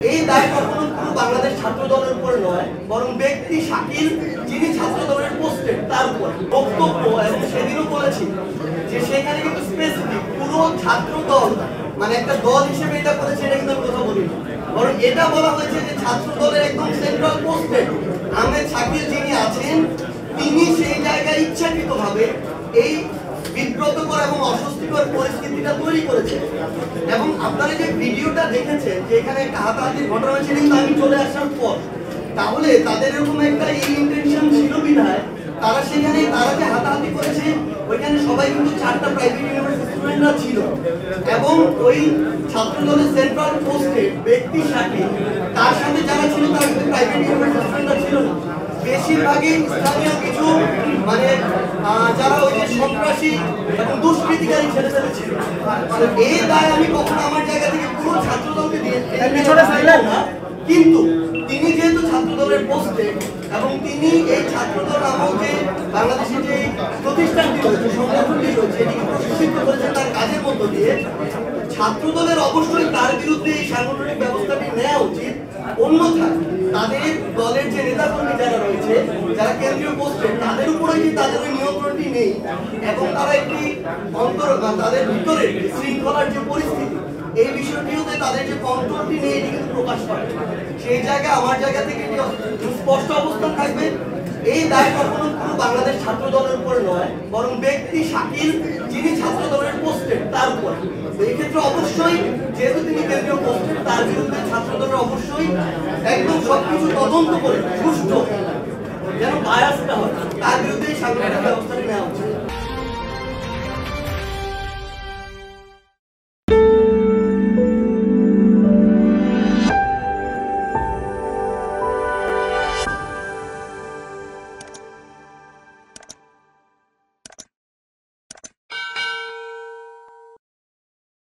এই দায় কখনো পুরো বাংলাদেশ ছাত্র দলের উপরে নয়, বরং ব্যক্তি শাকিল যিনি ছাত্র দলের পোস্টেড তার উপর বক্তব্য। এবং সেদিনও বলেছি যে সেখানে কিন্তু স্পেসিফিক পুরো ছাত্র দল মানে একটা দল হিসেবে এটা করেছে, এটা কিন্তু আমি কথা বলিনি, বরং এটা বলা হয়েছে যে ছাত্র দলের একদম সেন্ট্রাল পোস্টেড আহমেদ শাকিল যিনি আছেন তিনি সেই জায়গায় ইচ্ছাকৃতভাবে এই বিব্রতকর এবং অস্বস্তিকর পরিস্থিতিটা তৈরি করেছে। এবং আপনারা যে ভিডিওটা দেখেছেন যে এখানে একটা হাতাহাতির ঘটনা হয়েছে কিন্তু আমি চলে আসার পর, তাহলে তাদের এরকম একটা এই ইন্টেনশন ছিল বিধায় তারা সেখানে তারা যে হাতাহাতি করেছে ওইখানে সবাই কিন্তু 4টা প্রাইভেট ইউনিভার্সিটি স্টুডেন্টরা ছিল এবং ওই ছাত্র দলের সেন্ট্রাল পোস্টে ব্যক্তি শাকিল তার সাথে যারা ছিল তারা কিন্তু প্রাইভেট ইউনিভার্সিটি স্টুডেন্টরা ছিল না, বেশিরভাগই স্থানীয় কিছু মানে যারা ওই যে সন্ত্রাসী এবং দুষ্কৃতিকারী ছেলেপেলে ছিল। এই দায় আমি কখনো আমার জায়গা থেকে পুরো ছাত্র দলকে দিয়ে না, কিন্তু তিনি যেহেতু ছাত্র দলের পোস্টে এবং তিনি এই ছাত্র দল নামক যে বাংলাদেশের যে প্রতিষ্ঠানটি রয়েছে সংগঠনটি রয়েছে এটিকে প্রশিক্ষিত করেছেন তার কাজের মধ্য দিয়ে, ছাত্র দলের অবশ্যই তার বিরুদ্ধে এই সাংগঠনিক ব্যবস্থাটি নেওয়া উচিত। অন্যথায় তাদের দলের যে নেতাকর্মী যারা রয়েছে যারা কেন্দ্রীয় পোস্টে তাদের উপরে যে তাদের ওই নিয়ন্ত্রণটি নেই এবং তারা একটি তাদের ভিতরে শৃঙ্খলার যে পরিস্থিতি এই বিষয়টিও তাদের যে কন্ট্রোলটি নেই এটি কিন্তু প্রকাশ করে। সেই জায়গায় আমার জায়গা থেকে স্পষ্ট অবস্থান থাকবে, এই দায় কখনো পুরো বাংলাদেশ ছাত্র দলের উপরে নয়, বরং ব্যক্তি শাকিল যিনি ছাত্র দলের পোস্টেড তার উপর। এই ক্ষেত্রে অবশ্যই যেহেতু তিনি কেন্দ্রীয় পোস্টেড তার বিরুদ্ধে ছাত্র দলের অবশ্যই একদম সবকিছু তদন্ত করে সুষ্ঠু যেন বায়াসটা হয় তার বিরুদ্ধে সাংগঠনিক ব্যবস্থা নেওয়া উচিত।